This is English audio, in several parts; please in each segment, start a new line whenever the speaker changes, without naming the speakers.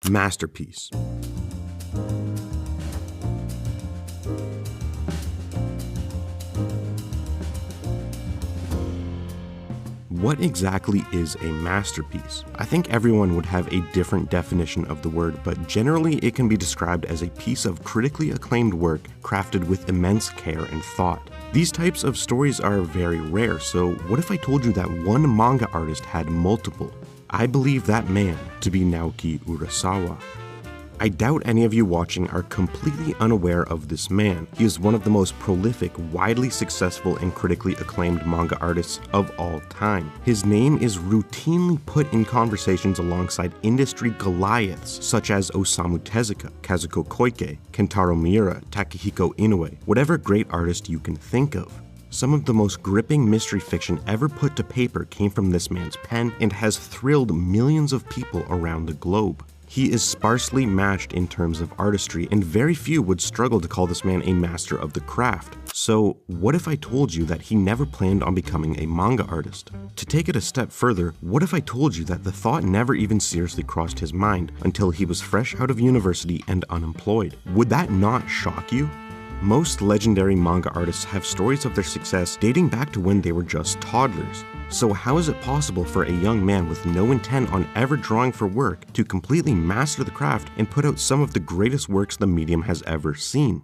Masterpiece. What exactly is a masterpiece? I think everyone would have a different definition of the word, but generally it can be described as a piece of critically acclaimed work crafted with immense care and thought. These types of stories are very rare, so what if I told you that one manga artist had multiple? I believe that man to be Naoki Urasawa. I doubt any of you watching are completely unaware of this man. He is one of the most prolific, widely successful, and critically acclaimed manga artists of all time. His name is routinely put in conversations alongside industry Goliaths such as Osamu Tezuka, Kazuko Koike, Kentaro Miura, Takehiko Inoue, whatever great artist you can think of. Some of the most gripping mystery fiction ever put to paper came from this man's pen and has thrilled millions of people around the globe. He is sparsely matched in terms of artistry, and very few would struggle to call this man a master of the craft. So, what if I told you that he never planned on becoming a manga artist? To take it a step further, what if I told you that the thought never even seriously crossed his mind until he was fresh out of university and unemployed? Would that not shock you? Most legendary manga artists have stories of their success dating back to when they were just toddlers. So how is it possible for a young man with no intent on ever drawing for work to completely master the craft and put out some of the greatest works the medium has ever seen?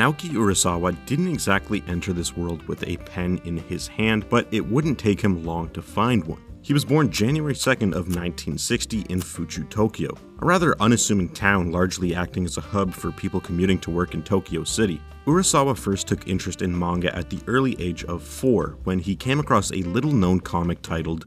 Naoki Urasawa didn't exactly enter this world with a pen in his hand, but it wouldn't take him long to find one. He was born January 2nd of 1960 in Fuchu, Tokyo, a rather unassuming town largely acting as a hub for people commuting to work in Tokyo City. Urasawa first took interest in manga at the early age of 4 when he came across a little-known comic titled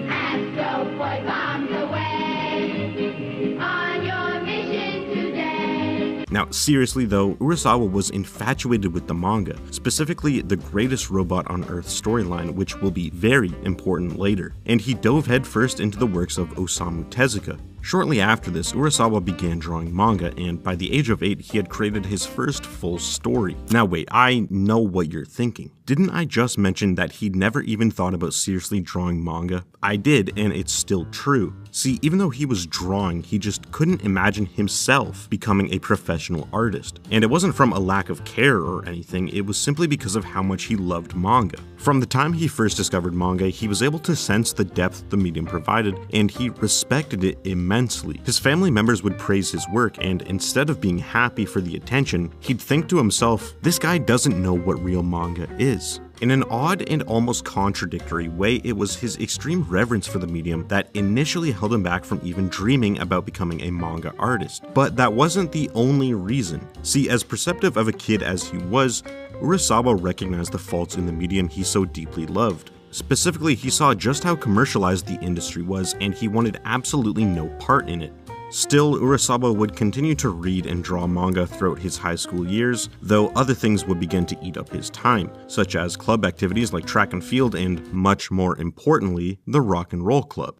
Now, seriously though, Urasawa was infatuated with the manga, specifically the Greatest Robot on Earth storyline, which will be very important later, and he dove headfirst into the works of Osamu Tezuka. Shortly after this, Urasawa began drawing manga, and by the age of 8, he had created his first full story. Now wait, I know what you're thinking. Didn't I just mention that he'd never even thought about seriously drawing manga? I did, and it's still true. See, even though he was drawing, he just couldn't imagine himself becoming a professional artist. And it wasn't from a lack of care or anything, it was simply because of how much he loved manga. From the time he first discovered manga, he was able to sense the depth the medium provided, and he respected it immensely. His family members would praise his work, and instead of being happy for the attention, he'd think to himself, this guy doesn't know what real manga is. In an odd and almost contradictory way, it was his extreme reverence for the medium that initially held him back from even dreaming about becoming a manga artist. But that wasn't the only reason. See, as perceptive of a kid as he was, Urasawa recognized the faults in the medium he so deeply loved. Specifically, he saw just how commercialized the industry was, and he wanted absolutely no part in it. Still, Urasawa would continue to read and draw manga throughout his high school years, though other things would begin to eat up his time, such as club activities like track and field and, much more importantly, the rock and roll club.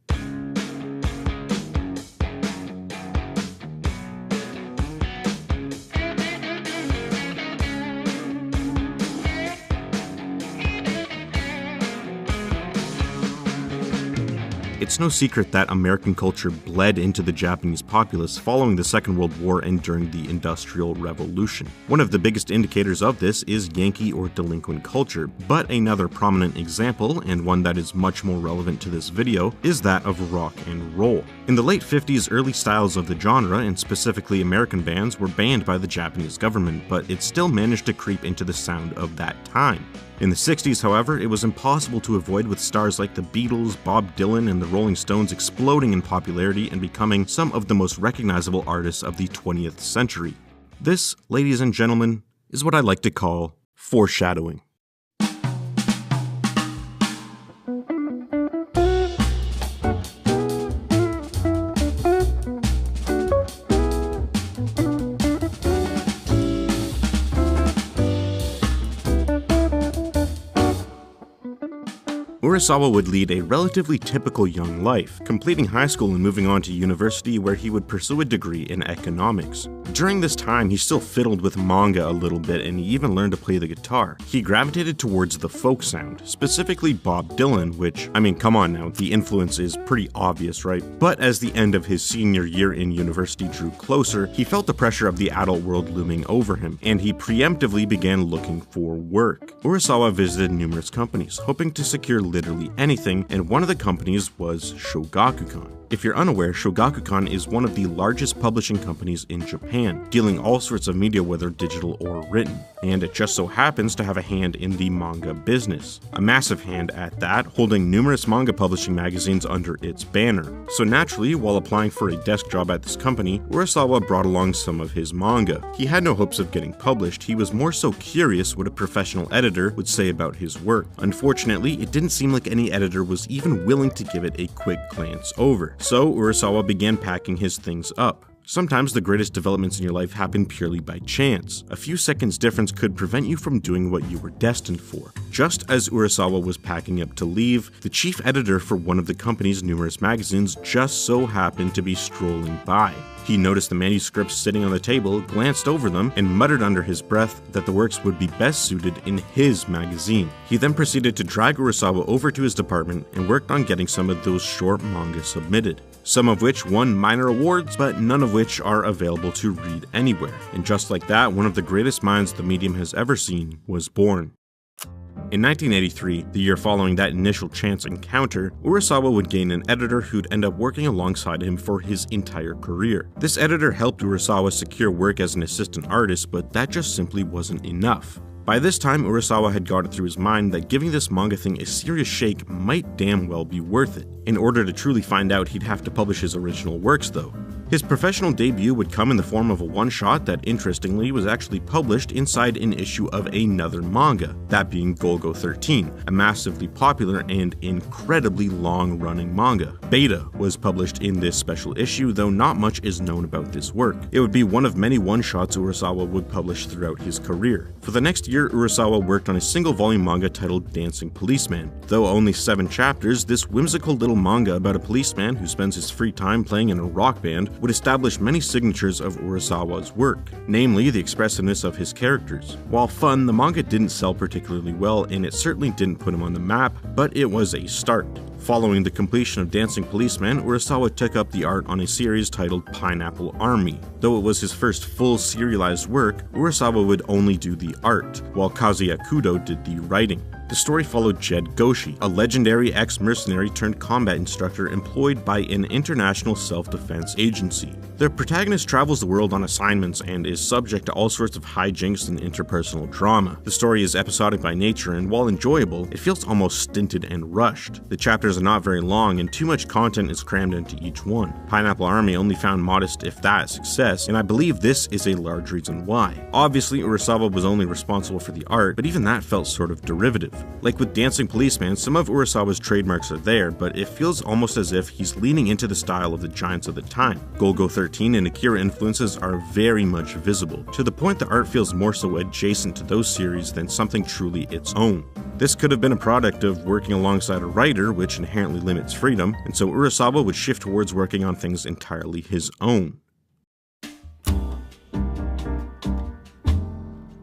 It's no secret that American culture bled into the Japanese populace following the Second World War and during the Industrial Revolution. One of the biggest indicators of this is Yankee or delinquent culture, but another prominent example, and one that is much more relevant to this video, is that of rock and roll. In the late 50s, early styles of the genre, and specifically American bands, were banned by the Japanese government, but it still managed to creep into the sound of that time. In the 60s, however, it was impossible to avoid, with stars like the Beatles, Bob Dylan, and the Rolling Stones exploding in popularity and becoming some of the most recognizable artists of the 20th century. This, ladies and gentlemen, is what I like to call foreshadowing. Urasawa would lead a relatively typical young life, completing high school and moving on to university where he would pursue a degree in economics. During this time, he still fiddled with manga a little bit and he even learned to play the guitar. He gravitated towards the folk sound, specifically Bob Dylan, which, I mean, come on now, the influence is pretty obvious, right? But as the end of his senior year in university drew closer, he felt the pressure of the adult world looming over him, and he preemptively began looking for work. Urasawa visited numerous companies, hoping to secure literally anything, and one of the companies was Shogakukan. If you're unaware, Shogakukan is one of the largest publishing companies in Japan, dealing all sorts of media whether digital or written, and it just so happens to have a hand in the manga business. A massive hand at that, holding numerous manga publishing magazines under its banner. So naturally, while applying for a desk job at this company, Urasawa brought along some of his manga. He had no hopes of getting published, he was more so curious what a professional editor would say about his work. Unfortunately, it didn't seem like any editor was even willing to give it a quick glance over. So Urasawa began packing his things up. Sometimes the greatest developments in your life happen purely by chance. A few seconds difference could prevent you from doing what you were destined for. Just as Urasawa was packing up to leave, the chief editor for one of the company's numerous magazines just so happened to be strolling by. He noticed the manuscripts sitting on the table, glanced over them, and muttered under his breath that the works would be best suited in his magazine. He then proceeded to drag Urasawa over to his department and worked on getting some of those short manga submitted. Some of which won minor awards, but none of which are available to read anywhere. And just like that, one of the greatest minds the medium has ever seen was born. In 1983, the year following that initial chance encounter, Urasawa would gain an editor who'd end up working alongside him for his entire career. This editor helped Urasawa secure work as an assistant artist, but that just simply wasn't enough. By this time, Urasawa had got it through his mind that giving this manga thing a serious shake might damn well be worth it. In order to truly find out, he'd have to publish his original works though. His professional debut would come in the form of a one-shot that, interestingly, was actually published inside an issue of another manga, that being Golgo 13, a massively popular and incredibly long-running manga. Beta was published in this special issue, though not much is known about this work. It would be one of many one-shots Urasawa would publish throughout his career. For the next year, Urasawa worked on a single-volume manga titled Dancing Policeman. Though only 7 chapters, this whimsical little manga about a policeman who spends his free time playing in a rock band would establish many signatures of Urasawa's work, namely the expressiveness of his characters. While fun, the manga didn't sell particularly well, and it certainly didn't put him on the map, but it was a start. Following the completion of Dancing Policeman, Urasawa took up the art on a series titled Pineapple Army. Though it was his first full serialized work, Urasawa would only do the art, while Kazuya Kudo did the writing. The story followed Jed Goshi, a legendary ex-mercenary turned combat instructor employed by an international self-defense agency. The protagonist travels the world on assignments and is subject to all sorts of hijinks and interpersonal drama. The story is episodic by nature, and while enjoyable, it feels almost stinted and rushed. The chapters are not very long, and too much content is crammed into each one. Pineapple Army only found modest, if that, success, and I believe this is a large reason why. Obviously, Urasawa was only responsible for the art, but even that felt sort of derivative. Like with Dancing Policeman, some of Urasawa's trademarks are there, but it feels almost as if he's leaning into the style of the giants of the time. Golgo 13 and Akira influences are very much visible, to the point the art feels more so adjacent to those series than something truly its own. This could have been a product of working alongside a writer, which inherently limits freedom, and so Urasawa would shift towards working on things entirely his own.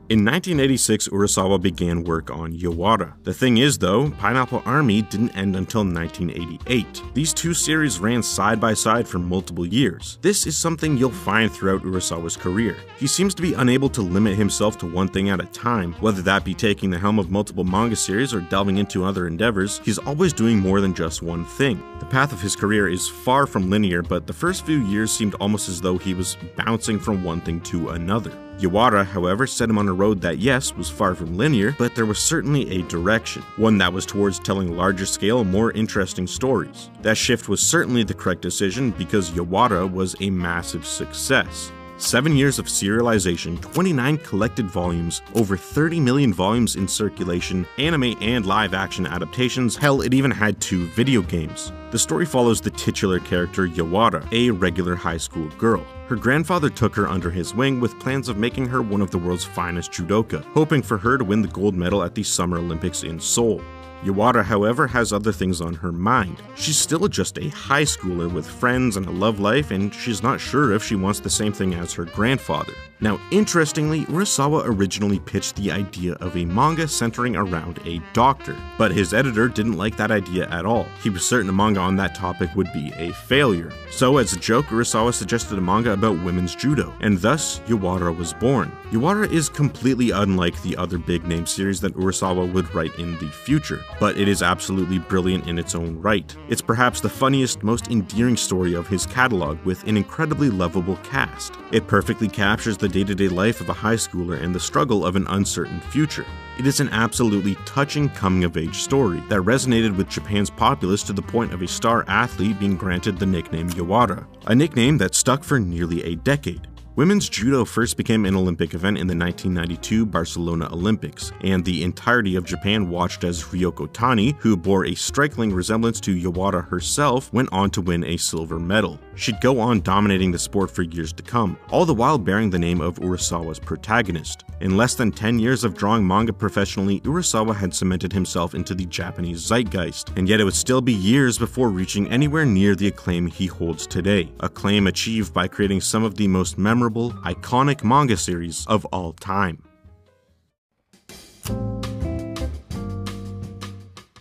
In 1986, Urasawa began work on Yawara. The thing is though, Pineapple Army didn't end until 1988. These two series ran side by side for multiple years. This is something you'll find throughout Urasawa's career. He seems to be unable to limit himself to one thing at a time, whether that be taking the helm of multiple manga series or delving into other endeavors. He's always doing more than just one thing. The path of his career is far from linear, but the first few years seemed almost as though he was bouncing from one thing to another. Yawara, however, set him on a road that, yes, was far from linear, but there was certainly a direction, one that was towards telling larger scale, more interesting stories. That shift was certainly the correct decision because Yawara was a massive success. 7 years of serialization, 29 collected volumes, over 30 million volumes in circulation, anime and live-action adaptations, hell, it even had 2 video games. The story follows the titular character Yawara, a regular high school girl. Her grandfather took her under his wing with plans of making her one of the world's finest judoka, hoping for her to win the gold medal at the Summer Olympics in Seoul. Yawara, however, has other things on her mind. She's still just a high schooler with friends and a love life, and she's not sure if she wants the same thing as her grandfather. Now, interestingly, Urasawa originally pitched the idea of a manga centering around a doctor, but his editor didn't like that idea at all. He was certain a manga on that topic would be a failure. So as a joke, Urasawa suggested a manga about women's judo, and thus Yawara was born. Yawara is completely unlike the other big name series that Urasawa would write in the future, but it is absolutely brilliant in its own right. It's perhaps the funniest, most endearing story of his catalog, with an incredibly lovable cast. It perfectly captures the day-to-day life of a high schooler and the struggle of an uncertain future. It is an absolutely touching coming-of-age story that resonated with Japan's populace to the point of a star athlete being granted the nickname Yawara, a nickname that stuck for nearly a decade. Women's judo first became an Olympic event in the 1992 Barcelona Olympics, and the entirety of Japan watched as Ryoko Tani, who bore a striking resemblance to Yawara herself, went on to win a silver medal. She'd go on dominating the sport for years to come, all the while bearing the name of Urasawa's protagonist. In less than 10 years of drawing manga professionally, Urasawa had cemented himself into the Japanese zeitgeist, and yet it would still be years before reaching anywhere near the acclaim he holds today, acclaim achieved by creating some of the most memorable, iconic manga series of all time.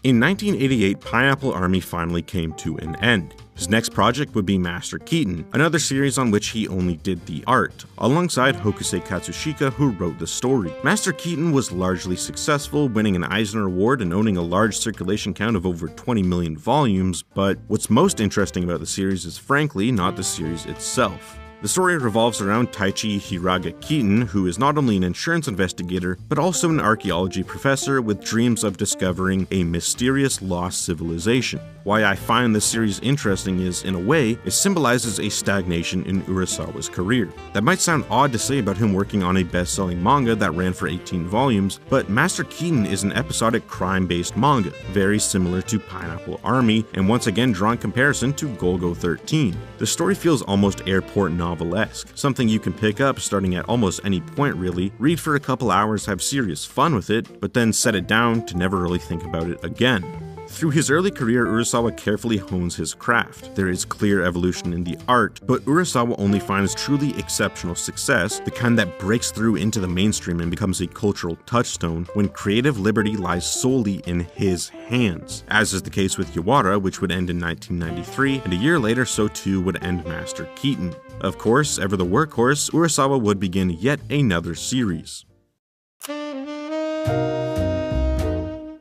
In 1988, Pineapple Army finally came to an end. His next project would be Master Keaton, another series on which he only did the art, alongside Hokusei Katsushika, who wrote the story. Master Keaton was largely successful, winning an Eisner Award and owning a large circulation count of over 20 million volumes, but what's most interesting about the series is frankly not the series itself. The story revolves around Taichi Hiraga Keaton, who is not only an insurance investigator, but also an archaeology professor with dreams of discovering a mysterious lost civilization. Why I find this series interesting is, in a way, it symbolizes a stagnation in Urasawa's career. That might sound odd to say about him working on a best-selling manga that ran for 18 volumes, but Master Keaton is an episodic crime-based manga, very similar to Pineapple Army, and once again draw in comparison to Golgo 13. The story feels almost airport novelesque, something you can pick up starting at almost any point really, read for a couple hours, have serious fun with it, but then set it down to never really think about it again. Through his early career, Urasawa carefully hones his craft. There is clear evolution in the art, but Urasawa only finds truly exceptional success, the kind that breaks through into the mainstream and becomes a cultural touchstone, when creative liberty lies solely in his hands, as is the case with Yawara, which would end in 1993, and a year later so too would end Master Keaton. Of course, ever the workhorse, Urasawa would begin yet another series.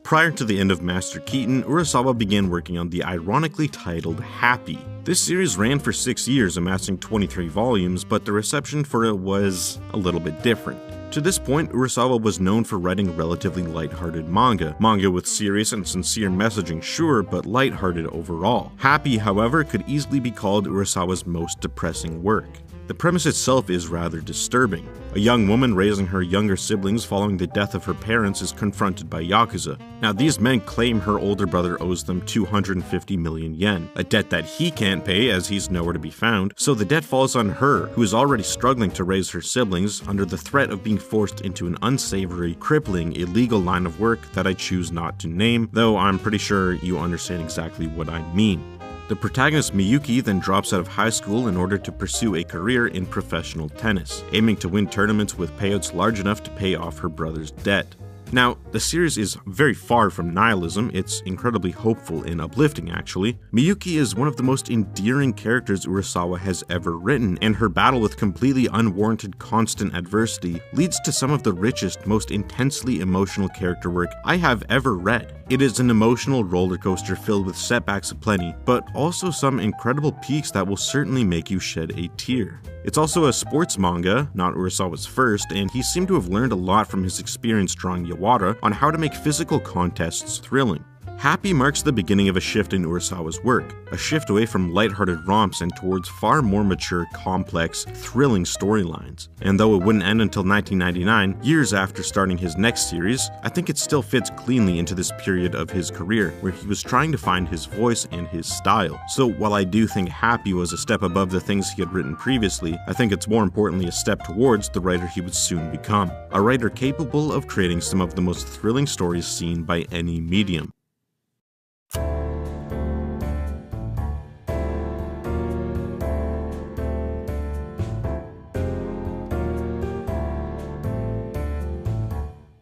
Prior to the end of Master Keaton, Urasawa began working on the ironically titled Happy. This series ran for 6 years, amassing 23 volumes, but the reception for it was a little bit different. To this point, Urasawa was known for writing relatively lighthearted manga with serious and sincere messaging, sure, but lighthearted overall. Happy, however, could easily be called Urasawa's most depressing work. The premise itself is rather disturbing. A young woman raising her younger siblings following the death of her parents is confronted by Yakuza. Now, these men claim her older brother owes them 250 million yen, a debt that he can't pay as he's nowhere to be found, so the debt falls on her, who is already struggling to raise her siblings under the threat of being forced into an unsavory, crippling, illegal line of work that I choose not to name, though I'm pretty sure you understand exactly what I mean. The protagonist Miyuki then drops out of high school in order to pursue a career in professional tennis, aiming to win tournaments with payouts large enough to pay off her brother's debt. Now, the series is very far from nihilism, it's incredibly hopeful and uplifting actually. Miyuki is one of the most endearing characters Urasawa has ever written, and her battle with completely unwarranted constant adversity leads to some of the richest, most intensely emotional character work I have ever read. It is an emotional roller coaster filled with setbacks aplenty, but also some incredible peaks that will certainly make you shed a tear. It's also a sports manga, not Urasawa's first, and he seemed to have learned a lot from his experience drawing Yawara on how to make physical contests thrilling. Happy marks the beginning of a shift in Urasawa's work, a shift away from lighthearted romps and towards far more mature, complex, thrilling storylines. And though it wouldn't end until 1999, years after starting his next series, I think it still fits cleanly into this period of his career, where he was trying to find his voice and his style. So while I do think Happy was a step above the things he had written previously, I think it's more importantly a step towards the writer he would soon become. A writer capable of creating some of the most thrilling stories seen by any medium.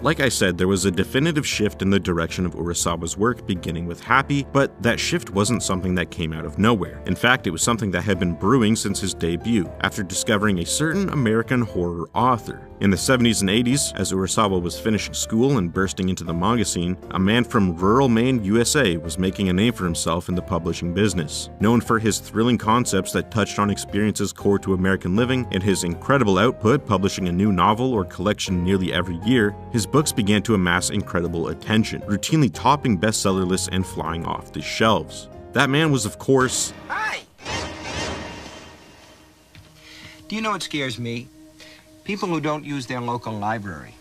Like I said, there was a definitive shift in the direction of Urasawa's work beginning with Happy, but that shift wasn't something that came out of nowhere. In fact, it was something that had been brewing since his debut, after discovering a certain American horror author. In the 70s and 80s, as Urasawa was finishing school and bursting into the manga scene, a man from rural Maine, USA was making a name for himself in the publishing business. Known for his thrilling concepts that touched on experiences core to American living and his incredible output, publishing a new novel or collection nearly every year, his books began to amass incredible attention, routinely topping bestseller lists and flying off the shelves. That man was, of course...
Hi! Do you know what scares me? People who don't use their local library.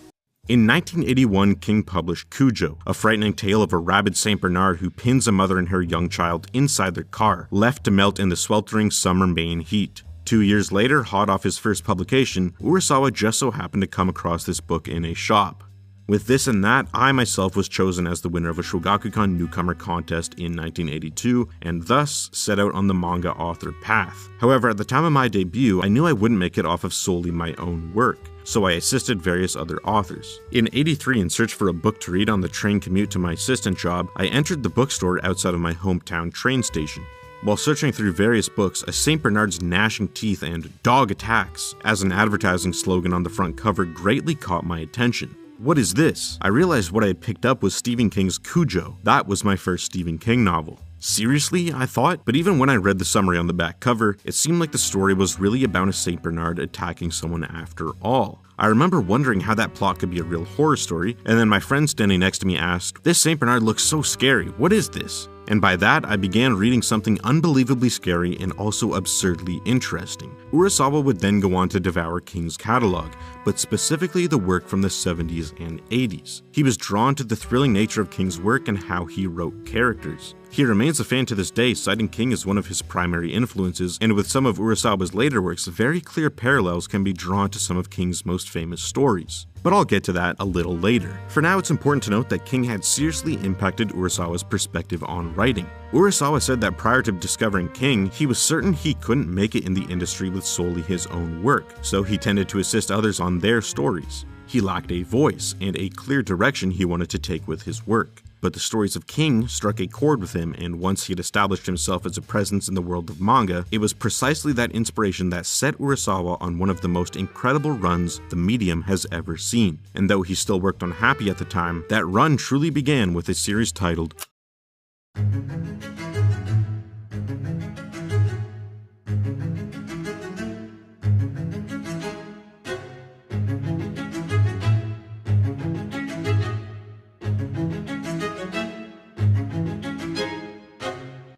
In 1981, King published Cujo, a frightening tale of a rabid Saint Bernard who pins a mother and her young child inside their car, left to melt in the sweltering summer Maine heat. 2 years later, hot off his first publication, Urasawa just so happened to come across this book in a shop. With this and that, I myself was chosen as the winner of a Shogakukan newcomer contest in 1982, and thus set out on the manga author path. However, at the time of my debut, I knew I wouldn't make it off of solely my own work, so I assisted various other authors. In '83, in search for a book to read on the train commute to my assistant job, I entered the bookstore outside of my hometown train station. While searching through various books, a St. Bernard's gnashing teeth and dog attacks as an advertising slogan on the front cover greatly caught my attention. What is this? I realized what I had picked up was Stephen King's Cujo. That was my first Stephen King novel. Seriously, I thought? But even when I read the summary on the back cover, it seemed like the story was really about a St. Bernard attacking someone after all. I remember wondering how that plot could be a real horror story, and then my friend standing next to me asked, "This St. Bernard looks so scary, what is this?" And by that, I began reading something unbelievably scary and also absurdly interesting. Urasawa would then go on to devour King's catalog, but specifically the work from the 70s and 80s. He was drawn to the thrilling nature of King's work and how he wrote characters. He remains a fan to this day, citing King as one of his primary influences, and with some of Urasawa's later works, very clear parallels can be drawn to some of King's most famous stories. But I'll get to that a little later. For now, it's important to note that King had seriously impacted Urasawa's perspective on writing. Urasawa said that prior to discovering King, he was certain he couldn't make it in the industry with solely his own work, so he tended to assist others on their stories. He lacked a voice and a clear direction he wanted to take with his work. But the stories of King struck a chord with him, and once he had established himself as a presence in the world of manga, it was precisely that inspiration that set Urasawa on one of the most incredible runs the medium has ever seen. And though he still worked on Happy at the time, that run truly began with a series titled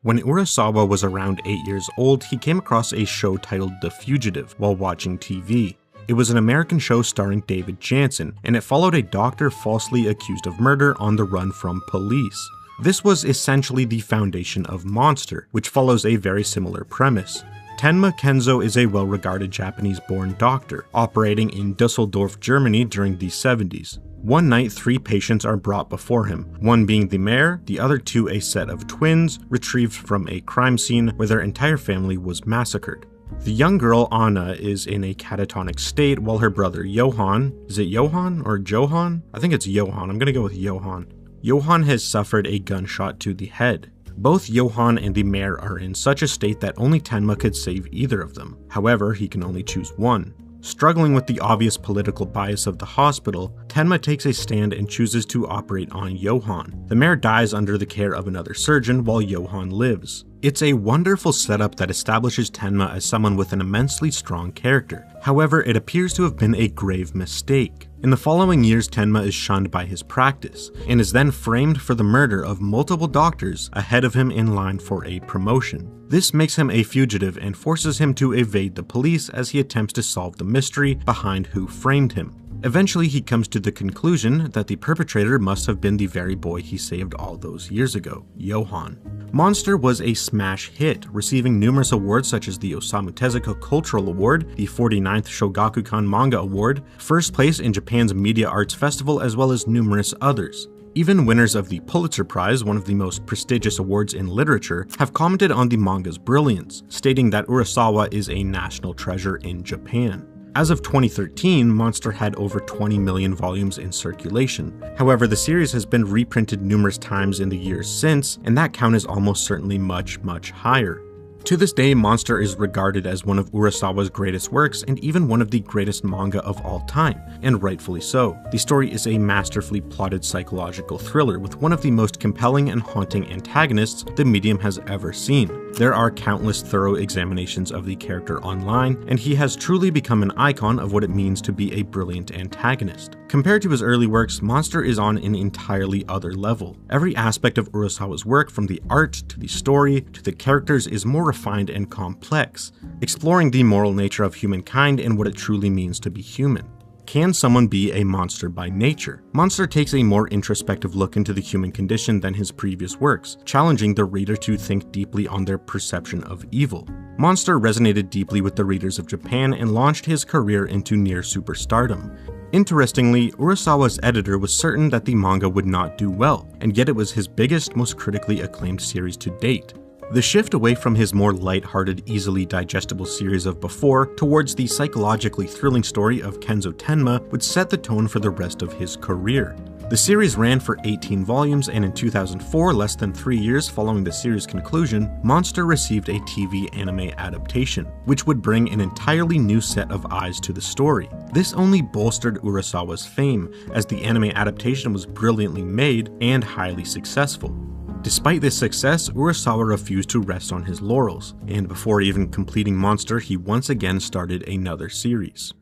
When Urasawa was around 8 years old, he came across a show titled The Fugitive while watching TV. It was an American show starring David Jansen, and it followed a doctor falsely accused of murder on the run from police. This was essentially the foundation of Monster, which follows a very similar premise. Tenma Kenzo is a well-regarded Japanese-born doctor, operating in Dusseldorf, Germany during the 70s. One night, 3 patients are brought before him, one being the mayor, the other 2 a set of twins, retrieved from a crime scene where their entire family was massacred. The young girl, Anna, is in a catatonic state while her brother, Johann, is it Johann or Johann? I think it's Johann, I'm gonna go with Johann. Johann has suffered a gunshot to the head. Both Johann and the mayor are in such a state that only Tenma could save either of them. However, he can only choose one. Struggling with the obvious political bias of the hospital, Tenma takes a stand and chooses to operate on Johann. The mayor dies under the care of another surgeon while Johann lives. It's a wonderful setup that establishes Tenma as someone with an immensely strong character. However, it appears to have been a grave mistake. In the following years, Tenma is shunned by his practice, and is then framed for the murder of multiple doctors ahead of him in line for a promotion. This makes him a fugitive and forces him to evade the police as he attempts to solve the mystery behind who framed him. Eventually, he comes to the conclusion that the perpetrator must have been the very boy he saved all those years ago, Johann. Monster was a smash hit, receiving numerous awards such as the Osamu Tezuka Cultural Award, the 49th Shogakukan Manga Award, first place in Japan's Media Arts Festival, as well as numerous others. Even winners of the Pulitzer Prize, one of the most prestigious awards in literature, have commented on the manga's brilliance, stating that Urasawa is a national treasure in Japan. As of 2013, Monster had over 20 million volumes in circulation. However, the series has been reprinted numerous times in the years since, and that count is almost certainly much, much higher. To this day, Monster is regarded as one of Urasawa's greatest works and even one of the greatest manga of all time, and rightfully so. The story is a masterfully plotted psychological thriller with one of the most compelling and haunting antagonists the medium has ever seen. There are countless thorough examinations of the character online, and he has truly become an icon of what it means to be a brilliant antagonist. Compared to his early works, Monster is on an entirely other level. Every aspect of Urasawa's work, from the art to the story to the characters, is more refined and complex, exploring the moral nature of humankind and what it truly means to be human. Can someone be a monster by nature? Monster takes a more introspective look into the human condition than his previous works, challenging the reader to think deeply on their perception of evil. Monster resonated deeply with the readers of Japan and launched his career into near superstardom. Interestingly, Urasawa's editor was certain that the manga would not do well, and yet it was his biggest, most critically acclaimed series to date. The shift away from his more light-hearted, easily digestible series of before towards the psychologically thrilling story of Kenzo Tenma would set the tone for the rest of his career. The series ran for 18 volumes, and in 2004, less than 3 years following the series' conclusion, Monster received a TV anime adaptation, which would bring an entirely new set of eyes to the story. This only bolstered Urasawa's fame, as the anime adaptation was brilliantly made and highly successful. Despite this success, Urasawa refused to rest on his laurels, and before even completing Monster, he once again started another series.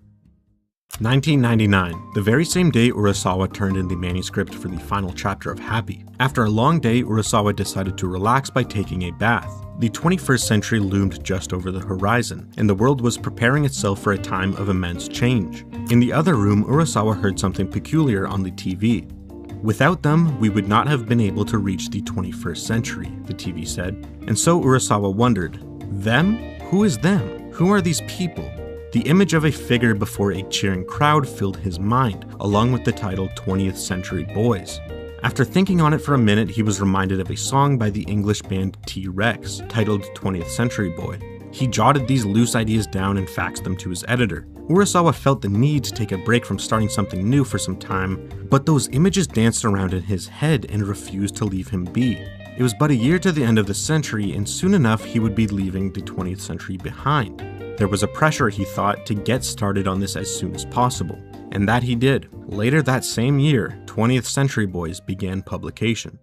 1999, the very same day Urasawa turned in the manuscript for the final chapter of Happy. After a long day, Urasawa decided to relax by taking a bath. The 21st century loomed just over the horizon, and the world was preparing itself for a time of immense change. In the other room, Urasawa heard something peculiar on the TV. "Without them, we would not have been able to reach the 21st century, the TV said. And so Urasawa wondered, them? Who is them? Who are these people? The image of a figure before a cheering crowd filled his mind, along with the title 20th Century Boys. After thinking on it for a minute, he was reminded of a song by the English band T-Rex, titled 20th Century Boy. He jotted these loose ideas down and faxed them to his editor. Urasawa felt the need to take a break from starting something new for some time, but those images danced around in his head and refused to leave him be. It was but a year to the end of the century, and soon enough he would be leaving the 20th century behind. There was a pressure, he thought, to get started on this as soon as possible. And that he did. Later that same year, 20th Century Boys began publication.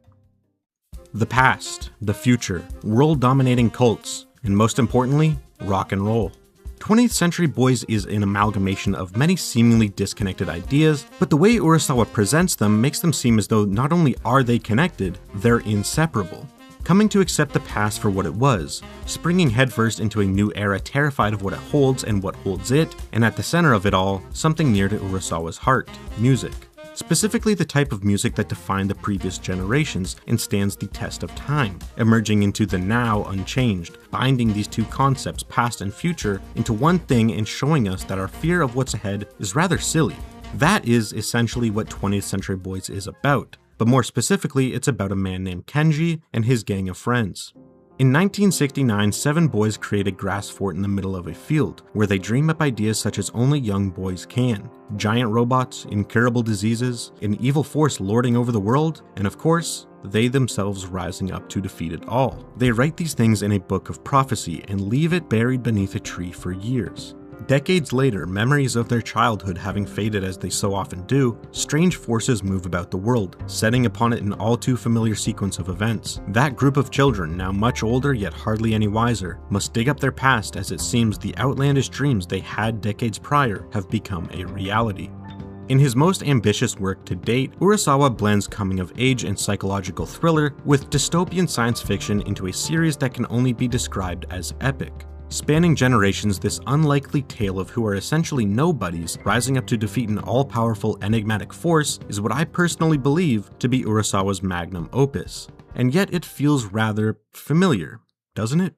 The past, the future, world-dominating cults, and most importantly, rock and roll. 20th Century Boys is an amalgamation of many seemingly disconnected ideas, but the way Urasawa presents them makes them seem as though not only are they connected, they're inseparable. Coming to accept the past for what it was, springing headfirst into a new era terrified of what it holds and what holds it, and at the center of it all, something near to Urasawa's heart, music. Specifically the type of music that defined the previous generations and stands the test of time, emerging into the now unchanged, binding these two concepts, past and future, into one thing and showing us that our fear of what's ahead is rather silly. That is essentially what 20th Century Boys is about. But more specifically, it's about a man named Kenji and his gang of friends. In 1969, 7 boys create a grass fort in the middle of a field, where they dream up ideas such as only young boys can. Giant robots, incurable diseases, an evil force lording over the world, and of course, they themselves rising up to defeat it all. They write these things in a book of prophecy and leave it buried beneath a tree for years. Decades later, memories of their childhood having faded as they so often do, strange forces move about the world, setting upon it an all too familiar sequence of events. That group of children, now much older yet hardly any wiser, must dig up their past as it seems the outlandish dreams they had decades prior have become a reality. In his most ambitious work to date, Urasawa blends coming-of-age and psychological thriller with dystopian science fiction into a series that can only be described as epic. Spanning generations, this unlikely tale of who are essentially nobodies rising up to defeat an all-powerful enigmatic force is what I personally believe to be Urasawa's magnum opus. And yet it feels rather familiar, doesn't it?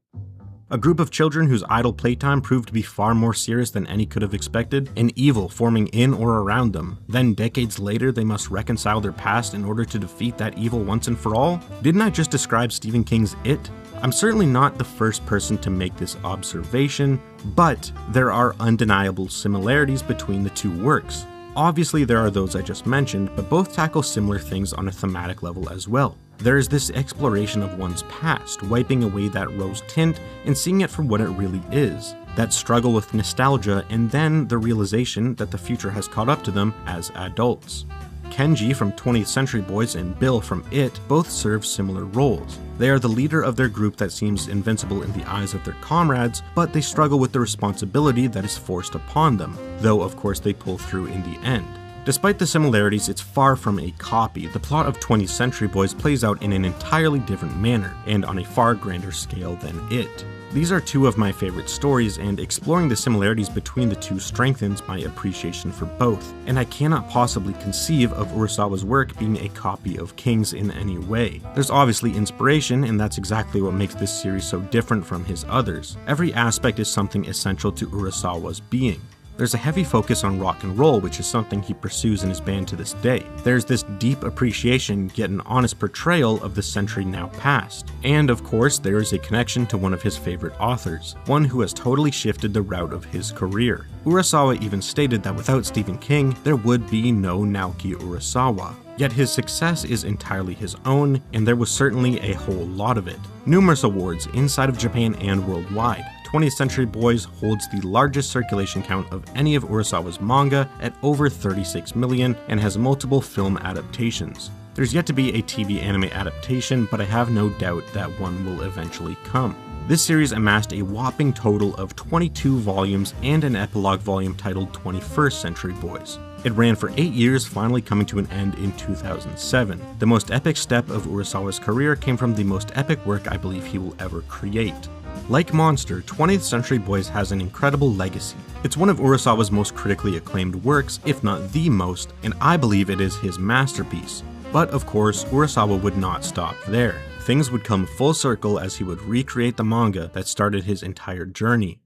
A group of children whose idle playtime proved to be far more serious than any could have expected, an evil forming in or around them. Then decades later they must reconcile their past in order to defeat that evil once and for all? Didn't I just describe Stephen King's It? I'm certainly not the first person to make this observation, but there are undeniable similarities between the two works. Obviously there are those I just mentioned, but both tackle similar things on a thematic level as well. There is this exploration of one's past, wiping away that rose tint and seeing it for what it really is. That struggle with nostalgia, and then the realization that the future has caught up to them as adults. Kenji from 20th Century Boys and Bill from It both serve similar roles. They are the leader of their group that seems invincible in the eyes of their comrades, but they struggle with the responsibility that is forced upon them, though of course they pull through in the end. Despite the similarities, it's far from a copy. The plot of 20th Century Boys plays out in an entirely different manner, and on a far grander scale than It. These are two of my favorite stories, and exploring the similarities between the two strengthens my appreciation for both, and I cannot possibly conceive of Urasawa's work being a copy of King's in any way. There's obviously inspiration, and that's exactly what makes this series so different from his others. Every aspect is something essential to Urasawa's being. There's a heavy focus on rock and roll, which is something he pursues in his band to this day. There's this deep appreciation, yet an honest portrayal of the century now past. And of course, there is a connection to one of his favorite authors, one who has totally shifted the route of his career. Urasawa even stated that without Stephen King, there would be no Naoki Urasawa. Yet his success is entirely his own, and there was certainly a whole lot of it. Numerous awards inside of Japan and worldwide. 20th Century Boys holds the largest circulation count of any of Urasawa's manga at over 36 million and has multiple film adaptations. There's yet to be a TV anime adaptation, but I have no doubt that one will eventually come. This series amassed a whopping total of 22 volumes and an epilogue volume titled 21st Century Boys. It ran for 8 years, finally coming to an end in 2007. The most epic step of Urasawa's career came from the most epic work I believe he will ever create. Like Monster, 20th Century Boys has an incredible legacy. It's one of Urasawa's most critically acclaimed works, if not the most, and I believe it is his masterpiece. But of course, Urasawa would not stop there. Things would come full circle as he would recreate the manga that started his entire journey.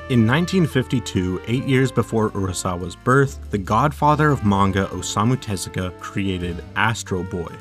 In 1952, 8 years before Urasawa's birth, the godfather of manga Osamu Tezuka created Astro Boy.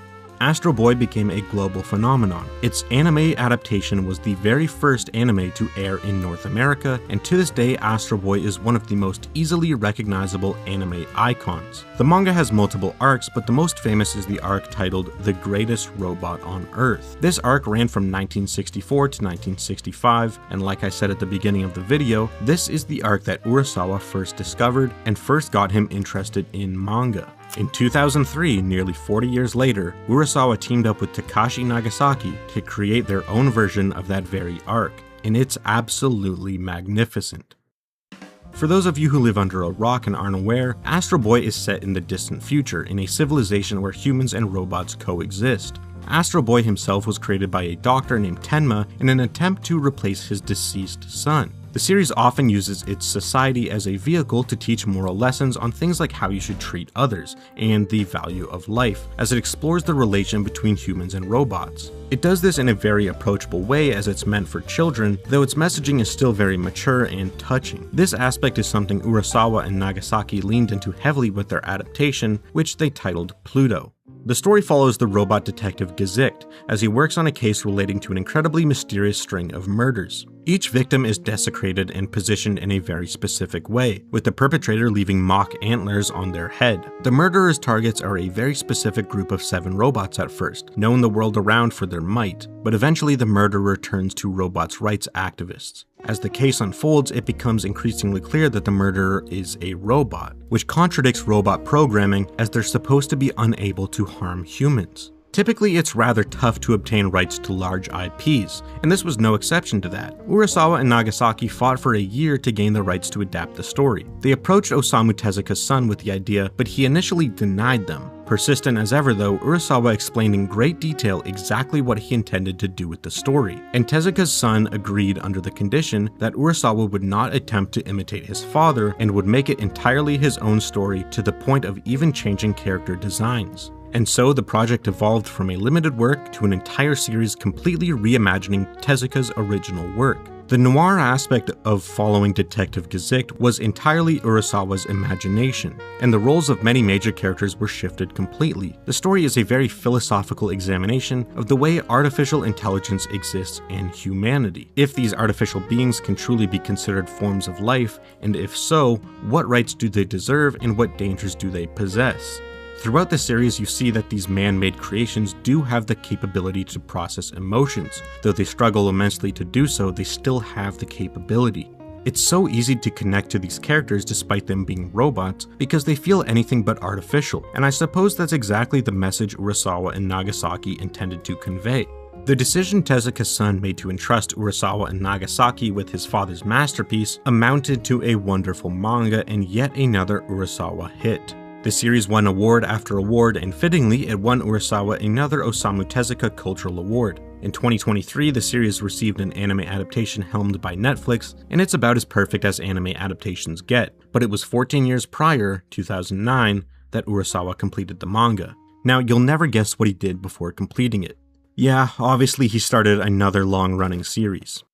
Astro Boy became a global phenomenon. Its anime adaptation was the very first anime to air in North America, and to this day Astro Boy is one of the most easily recognizable anime icons. The manga has multiple arcs, but the most famous is the arc titled The Greatest Robot on Earth. This arc ran from 1964 to 1965, and like I said at the beginning of the video, this is the arc that Urasawa first discovered and first got him interested in manga. In 2003, nearly 40 years later, Urasawa teamed up with Takashi Nagasaki to create their own version of that very arc, and it's absolutely magnificent. For those of you who live under a rock and aren't aware, Astro Boy is set in the distant future, in a civilization where humans and robots coexist. Astro Boy himself was created by a doctor named Tenma in an attempt to replace his deceased son. The series often uses its society as a vehicle to teach moral lessons on things like how you should treat others and the value of life, as it explores the relation between humans and robots. It does this in a very approachable way as it's meant for children, though its messaging is still very mature and touching. This aspect is something Urasawa and Nagasaki leaned into heavily with their adaptation, which they titled Pluto. The story follows the robot detective Gesicht as he works on a case relating to an incredibly mysterious string of murders. Each victim is desecrated and positioned in a very specific way, with the perpetrator leaving mock antlers on their head. The murderer's targets are a very specific group of 7 robots at first, known the world around for their might, but eventually the murderer turns to robots' rights activists. As the case unfolds, it becomes increasingly clear that the murderer is a robot, which contradicts robot programming as they're supposed to be unable to harm humans. Typically, it's rather tough to obtain rights to large IPs, and this was no exception to that. Urasawa and Nagasaki fought for a year to gain the rights to adapt the story. They approached Osamu Tezuka's son with the idea, but he initially denied them. Persistent as ever though, Urasawa explained in great detail exactly what he intended to do with the story, and Tezuka's son agreed under the condition that Urasawa would not attempt to imitate his father and would make it entirely his own story to the point of even changing character designs. And so the project evolved from a limited work to an entire series completely reimagining Tezuka's original work. The noir aspect of following Detective Gesicht was entirely Urasawa's imagination, and the roles of many major characters were shifted completely. The story is a very philosophical examination of the way artificial intelligence exists in humanity. If these artificial beings can truly be considered forms of life, and if so, what rights do they deserve and what dangers do they possess? Throughout the series, you see that these man-made creations do have the capability to process emotions. Though they struggle immensely to do so, they still have the capability. It's so easy to connect to these characters despite them being robots because they feel anything but artificial, and I suppose that's exactly the message Urasawa and Nagasaki intended to convey. The decision Tezuka's son made to entrust Urasawa and Nagasaki with his father's masterpiece amounted to a wonderful manga and yet another Urasawa hit. The series won award after award, and fittingly, it won Urasawa another Osamu Tezuka Cultural Award. In 2023, the series received an anime adaptation helmed by Netflix, and it's about as perfect as anime adaptations get. But it was 14 years prior, 2009, that Urasawa completed the manga. Now, you'll never guess what he did before completing it. Yeah, obviously he started another long-running series.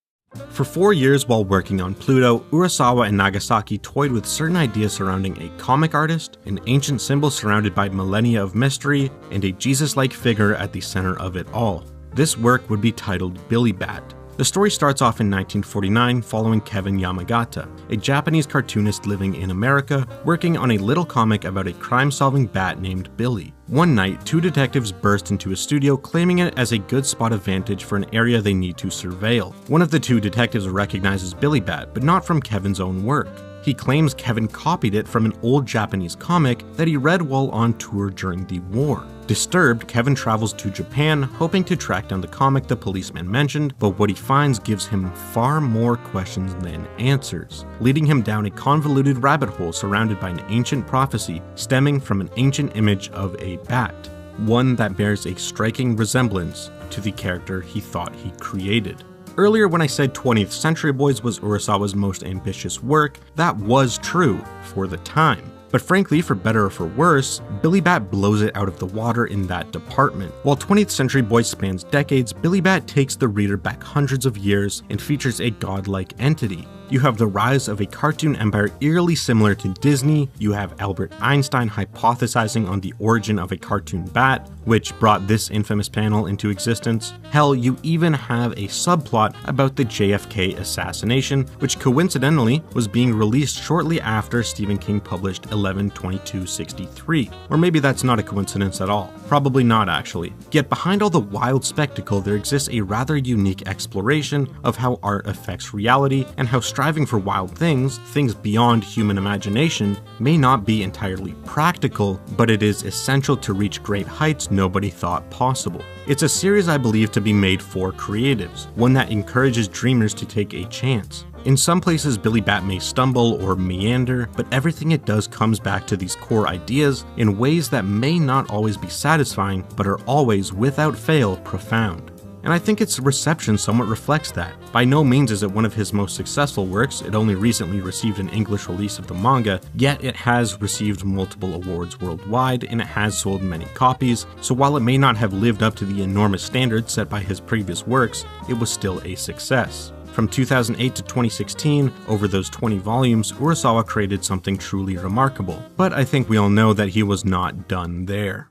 For 4 years while working on Pluto, Urasawa and Nagasaki toyed with certain ideas surrounding a comic artist, an ancient symbol surrounded by millennia of mystery, and a Jesus-like figure at the center of it all. This work would be titled Billy Bat. The story starts off in 1949 following Kevin Yamagata, a Japanese cartoonist living in America, working on a little comic about a crime-solving bat named Billy. One night, two detectives burst into a studio claiming it as a good spot of vantage for an area they need to surveil. One of the two detectives recognizes Billy Bat, but not from Kevin's own work. He claims Kevin copied it from an old Japanese comic that he read while on tour during the war. Disturbed, Kevin travels to Japan, hoping to track down the comic the policeman mentioned, but what he finds gives him far more questions than answers, leading him down a convoluted rabbit hole surrounded by an ancient prophecy stemming from an ancient image of a bat, one that bears a striking resemblance to the character he thought he created. Earlier when I said 20th Century Boys was Urasawa's most ambitious work, that was true for the time. But frankly, for better or for worse, Billy Bat blows it out of the water in that department. While 20th Century Boys spans decades, Billy Bat takes the reader back hundreds of years and features a godlike entity. You have the rise of a cartoon empire eerily similar to Disney, you have Albert Einstein hypothesizing on the origin of a cartoon bat, which brought this infamous panel into existence. Hell, you even have a subplot about the JFK assassination, which coincidentally was being released shortly after Stephen King published 11/22/63. Or maybe that's not a coincidence at all. Probably not actually. Yet behind all the wild spectacle there exists a rather unique exploration of how art affects reality and how striving for wild things beyond human imagination, may not be entirely practical, but it is essential to reach great heights nobody thought possible. It's a series I believe to be made for creatives, one that encourages dreamers to take a chance. In some places, Billy Bat may stumble or meander, but everything it does comes back to these core ideas in ways that may not always be satisfying, but are always, without fail, profound. And I think its reception somewhat reflects that. By no means is it one of his most successful works, it only recently received an English release of the manga, yet it has received multiple awards worldwide and it has sold many copies, so while it may not have lived up to the enormous standards set by his previous works, it was still a success. From 2008 to 2016, over those 20 volumes, Urasawa created something truly remarkable, but I think we all know that he was not done there.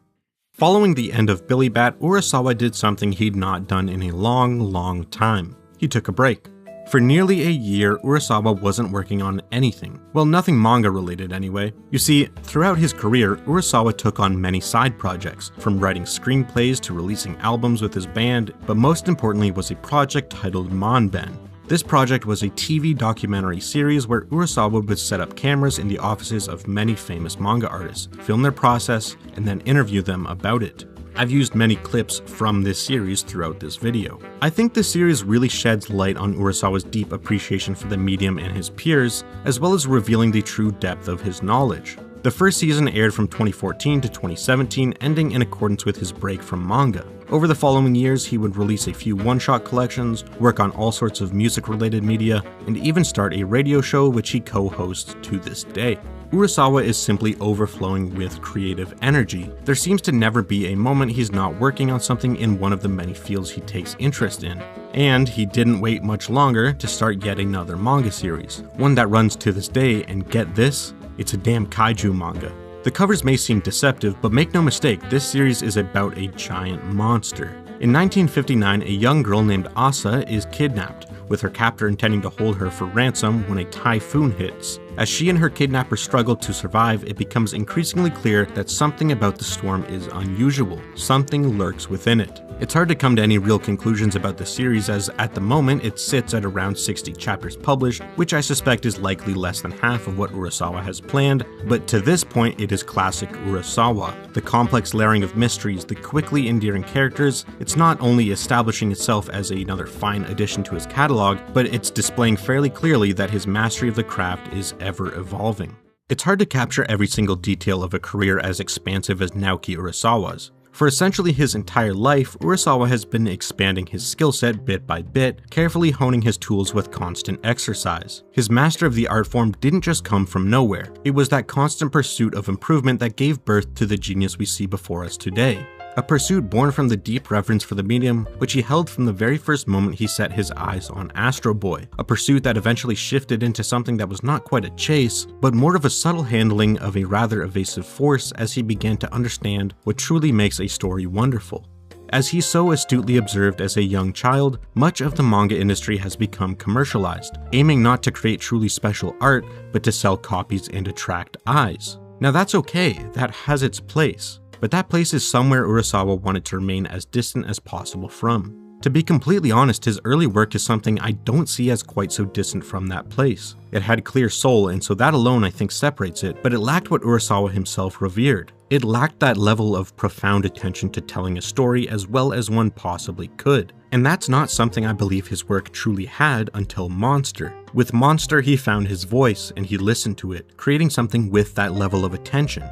Following the end of Billy Bat, Urasawa did something he'd not done in a long time. He took a break. For nearly a year, Urasawa wasn't working on anything. Well, nothing manga related anyway. You see, throughout his career, Urasawa took on many side projects, from writing screenplays to releasing albums with his band, but most importantly was a project titled Manben. This project was a TV documentary series where Urasawa would set up cameras in the offices of many famous manga artists, film their process, and then interview them about it. I've used many clips from this series throughout this video. I think this series really sheds light on Urasawa's deep appreciation for the medium and his peers, as well as revealing the true depth of his knowledge. The first season aired from 2014 to 2017, ending in accordance with his break from manga. Over the following years, he would release a few one-shot collections, work on all sorts of music-related media, and even start a radio show which he co-hosts to this day. Urasawa is simply overflowing with creative energy. There seems to never be a moment he's not working on something in one of the many fields he takes interest in. And he didn't wait much longer to start yet another manga series, one that runs to this day, and get this, it's a damn kaiju manga. The covers may seem deceptive, but make no mistake, this series is about a giant monster. In 1959, a young girl named Asa is kidnapped, with her captor intending to hold her for ransom when a typhoon hits. As she and her kidnapper struggle to survive, it becomes increasingly clear that something about the storm is unusual. Something lurks within it. It's hard to come to any real conclusions about the series, as at the moment it sits at around 60 chapters published, which I suspect is likely less than half of what Urasawa has planned, but to this point it is classic Urasawa. The complex layering of mysteries, the quickly endearing characters, it's not only establishing itself as another fine addition to his catalog, but it's displaying fairly clearly that his mastery of the craft is ever evolving. It's hard to capture every single detail of a career as expansive as Naoki Urasawa's. For essentially his entire life, Urasawa has been expanding his skill set bit by bit, carefully honing his tools with constant exercise. His master of the art form didn't just come from nowhere. It was that constant pursuit of improvement that gave birth to the genius we see before us today. A pursuit born from the deep reverence for the medium, which he held from the very first moment he set his eyes on Astro Boy. A pursuit that eventually shifted into something that was not quite a chase, but more of a subtle handling of a rather evasive force as he began to understand what truly makes a story wonderful. As he so astutely observed as a young child, much of the manga industry has become commercialized, aiming not to create truly special art, but to sell copies and attract eyes. Now that's okay, that has its place. But that place is somewhere Urasawa wanted to remain as distant as possible from. To be completely honest, his early work is something I don't see as quite so distant from that place. It had clear soul, and so that alone I think separates it, but it lacked what Urasawa himself revered. It lacked that level of profound attention to telling a story as well as one possibly could. And that's not something I believe his work truly had until Monster. With Monster, he found his voice, and he listened to it, creating something with that level of attention.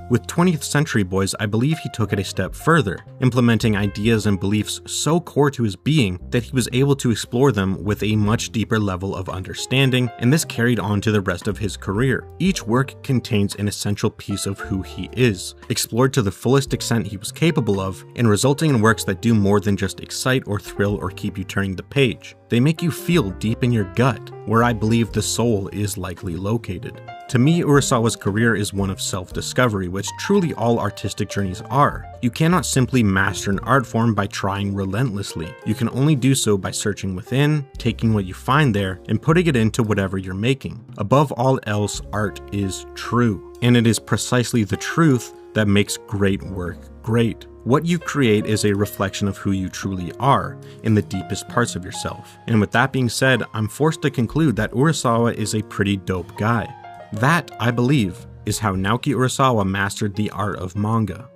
With 20th Century Boys, I believe he took it a step further, implementing ideas and beliefs so core to his being that he was able to explore them with a much deeper level of understanding, and this carried on to the rest of his career. Each work contains an essential piece of who he is, explored to the fullest extent he was capable of, and resulting in works that do more than just excite or thrill or keep you turning the page. They make you feel deep in your gut, where I believe the soul is likely located. To me, Urasawa's career is one of self-discovery, which truly all artistic journeys are. You cannot simply master an art form by trying relentlessly. You can only do so by searching within, taking what you find there, and putting it into whatever you're making. Above all else, art is true, and it is precisely the truth that makes great work great. What you create is a reflection of who you truly are, in the deepest parts of yourself. And with that being said, I'm forced to conclude that Urasawa is a pretty dope guy. That, I believe, is how Naoki Urasawa mastered the art of manga.